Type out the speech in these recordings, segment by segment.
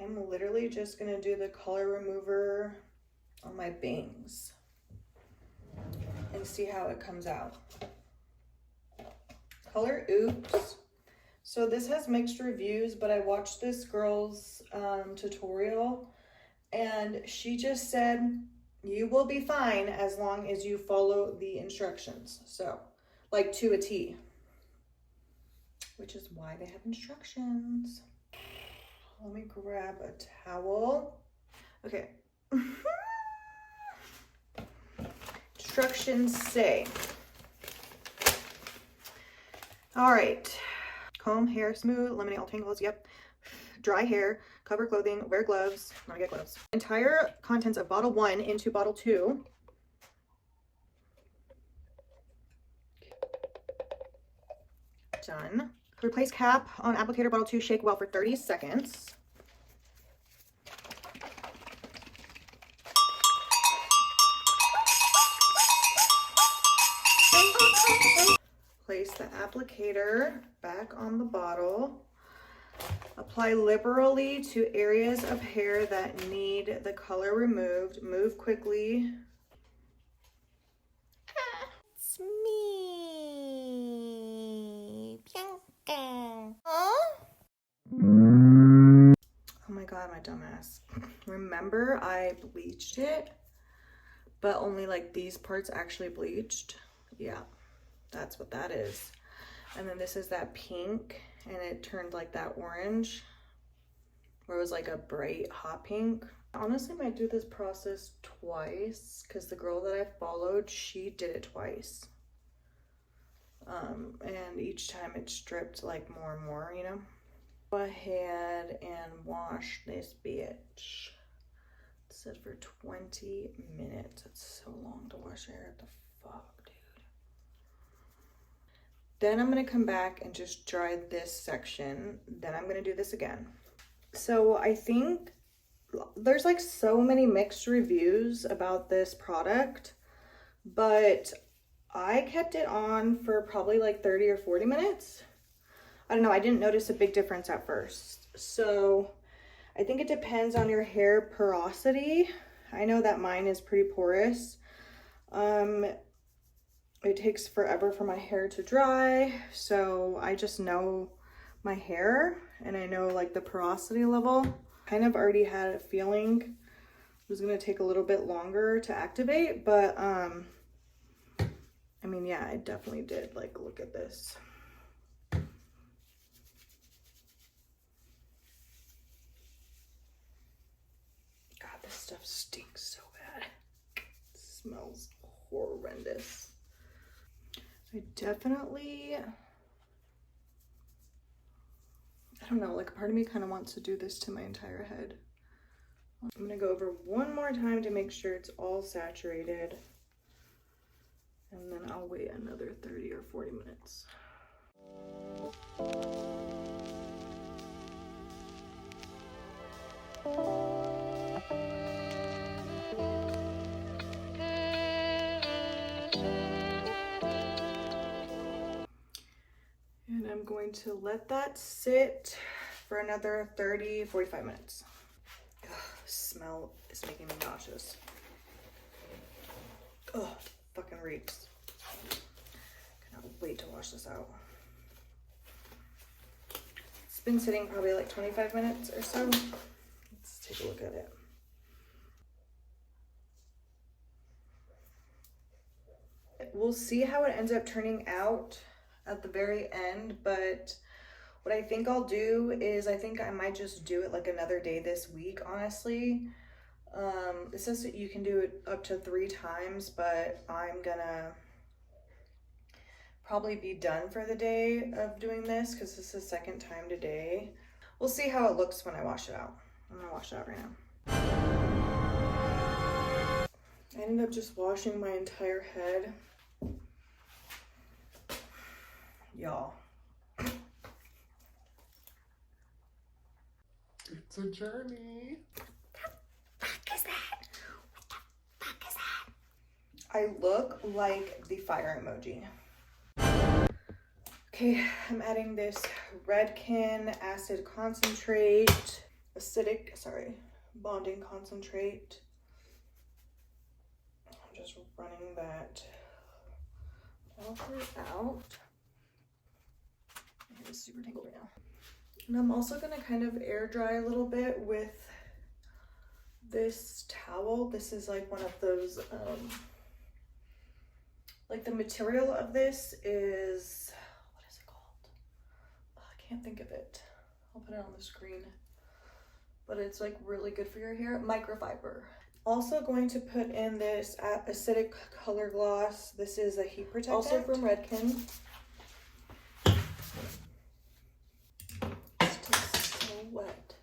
I'm literally just gonna do the color remover on my bangs and see how it comes out. Color Oops. So this has mixed reviews, but I watched this girl's tutorial and she just said, you will be fine as long as you follow the instructions. So, like to a T, which is why they have instructions. Let me grab a towel. Okay. Instructions say, all right, comb hair smooth, eliminate all tangles, yep. Dry hair, cover clothing, wear gloves, I'm gonna get gloves. Entire contents of bottle 1 into bottle 2. Done. Replace cap on applicator bottle 2, shake well for 30 seconds. Place the applicator back on the bottle. Apply liberally to areas of hair that need the color removed. Move quickly. It's me, Bianca. Huh? Oh my god, my dumbass. Remember, I bleached it, but only like these parts actually bleached. Yeah, that's what that is. And then this is that pink, and it turned like that orange, where it was like a bright hot pink. I honestly might do this process twice, because the girl that I followed, she did it twice. And each time it stripped like more and more, you know? Go ahead and wash this bitch. It said for 20 minutes. That's so long to wash your hair. What the fuck, dude? Then I'm gonna come back and just dry this section. Then I'm gonna do this again. So I think there's like so many mixed reviews about this product, but I kept it on for probably like 30 or 40 minutes. I don't know, I didn't notice a big difference at first. So I think it depends on your hair porosity. I know that mine is pretty porous. It takes forever for my hair to dry, so I just know my hair and I know like the porosity level. Kind of already had a feeling it was gonna take a little bit longer to activate, but I mean, yeah, I definitely did. Like, look at this. God, this stuff stinks so bad. It smells horrendous. I definitely, I don't know, like a part of me kind of wants to do this to my entire head. I'm gonna go over one more time to make sure it's all saturated. And then I'll wait another 30 or 40 minutes. And I'm going to let that sit for another 30, 45 minutes. Ugh, the smell is making me nauseous. Ugh. Fucking reeks. Cannot wait to wash this out. It's been sitting probably like 25 minutes or so. Let's take a look at it. We'll see how it ends up turning out at the very end, but what I think I'll do is I think I might just do it like another day this week, honestly. It says that you can do it up to 3 times, but I'm gonna probably be done for the day of doing this because this is the second time today. We'll see how it looks when I wash it out. I'm gonna wash it out right now. I ended up just washing my entire head. Y'all. It's a journey. I look like the fire emoji. Okay, I'm adding this Redken acid concentrate, bonding concentrate. I'm just running that all throughout. It's super tangled right now. And I'm also gonna kind of air dry a little bit with this towel. This is like one of those, like the material of this is, what is it called? Oh, I can't think of it. I'll put it on the screen. But it's like really good for your hair. Microfiber. Also going to put in this acidic color gloss. This is a heat protectant. Also from Redken. It's just so wet.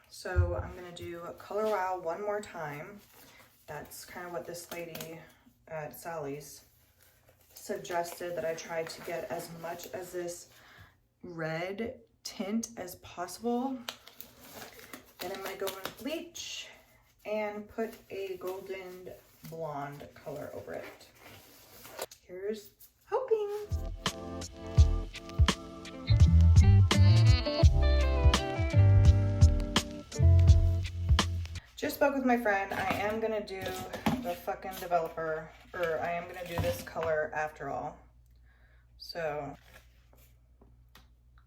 So I'm gonna do Color Wow one more time. That's kind of what this lady at Sally's suggested, that I try to get as much as this red tint as possible. Then I'm gonna go in bleach and put a golden blonde color over it. Here's hoping. Just spoke with my friend. I am gonna do the fucking developer, or I am gonna do this color after all. So,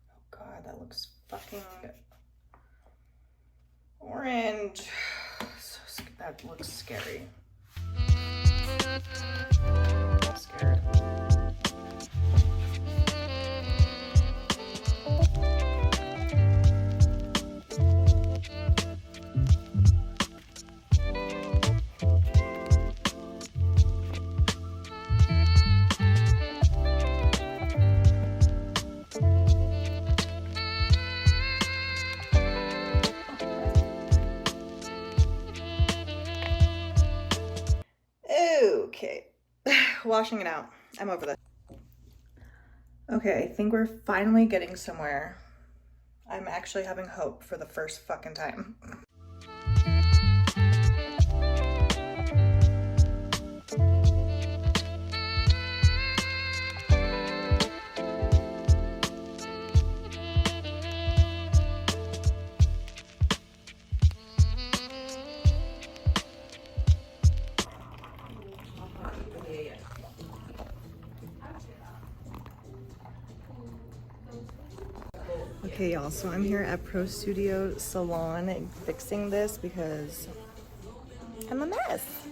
oh god, that looks fucking orange. So, that looks scary. I'm scared. Okay, washing it out. I'm over this. Okay, I think we're finally getting somewhere. I'm actually having hope for the first fucking time. Okay, y'all, so I'm here at Pro Studio Salon fixing this because I'm a mess.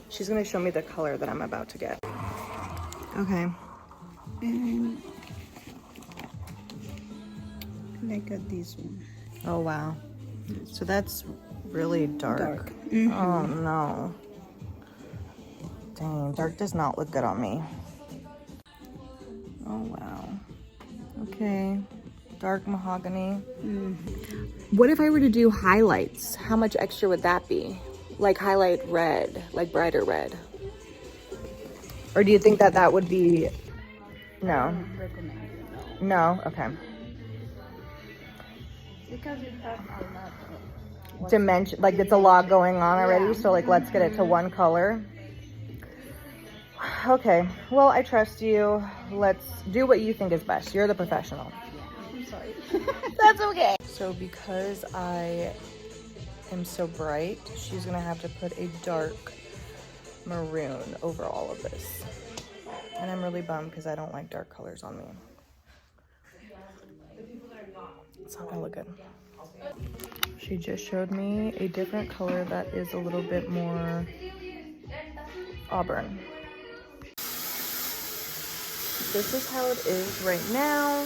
She's gonna show me the color that I'm about to get. Okay. And like this one. Oh, wow. So that's really dark. Mm-hmm. Oh, no. Dang, dark does not look good on me. Oh, wow. Okay. Dark mahogany. What if I were to do highlights? How much extra would that be? Like highlight red, like brighter red. Or do you think that that would be, no? No? Okay. Because it has a lot of Dimension, like it's a lot going on already, so like let's get it to one color. Okay, well, I trust you. Let's do what you think is best. You're the professional. I'm sorry. That's okay. So because I am so bright, she's gonna have to put a dark maroon over all of this. And I'm really bummed because I don't like dark colors on me. It's not gonna look good. She just showed me a different color that is a little bit more auburn. This is how it is right now.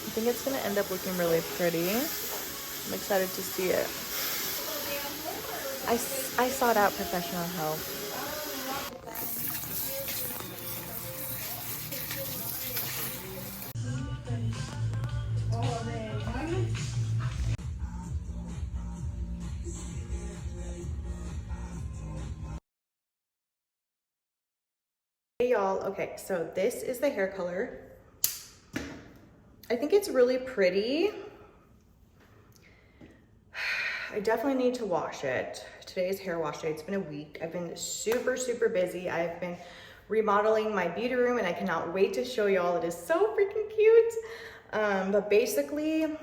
I think it's gonna end up looking really pretty. I'm excited to see it. I sought out professional help. Hey y'all, okay, so this is the hair color. I think it's really pretty. I definitely need to wash it. Today's hair wash day, it's been a week. I've been super, super busy. I've been remodeling my beauty room and I cannot wait to show y'all. It is so freaking cute. But basically,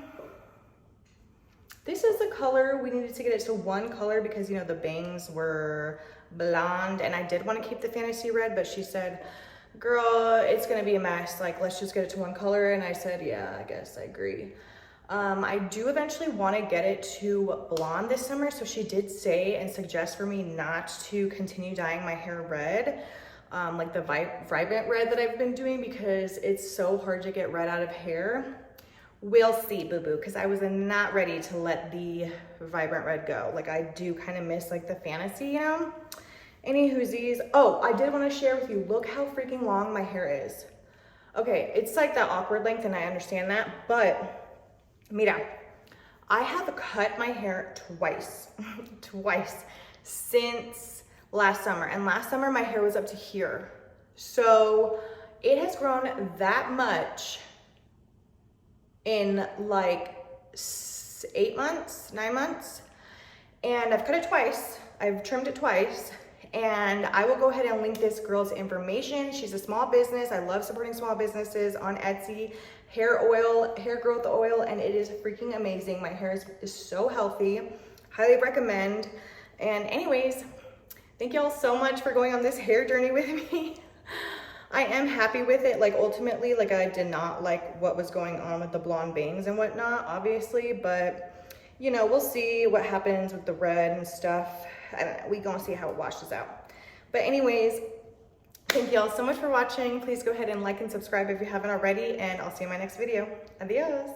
this is the color. We needed to get it to one color because, you know, the bangs were blonde and I did want to keep the fantasy red, but she said, girl, it's gonna be a mess. Like, let's just get it to one color. And I said, yeah, I guess I agree. I do eventually want to get it to blonde this summer. So she did say and suggest for me not to continue dyeing my hair red, like the vibrant red that I've been doing because it's so hard to get red out of hair. We'll see, boo-boo, because I was not ready to let the vibrant red go. Like, I do kind of miss like the fantasy, you know? Any whoosies. Oh, I did want to share with you, look how freaking long my hair is. Okay, it's like that awkward length and I understand that, but mira, I have cut my hair twice, twice since last summer. And last summer my hair was up to here. So it has grown that much in like 8 months, 9 months. And I've cut it twice. I've trimmed it twice. And I will go ahead and link this girl's information. She's a small business. I love supporting small businesses on Etsy. Hair oil, hair growth oil, and it is freaking amazing. My hair is so healthy. Highly recommend. And anyways, thank y'all so much for going on this hair journey with me. I am happy with it. Like, ultimately, like, I did not like what was going on with the blonde bangs and whatnot, obviously, but you know, we'll see what happens with the red and stuff. I don't know, we gonna see how it washes out. But anyways, thank y'all so much for watching. Please go ahead and like and subscribe if you haven't already, and I'll see you in my next video. Adios.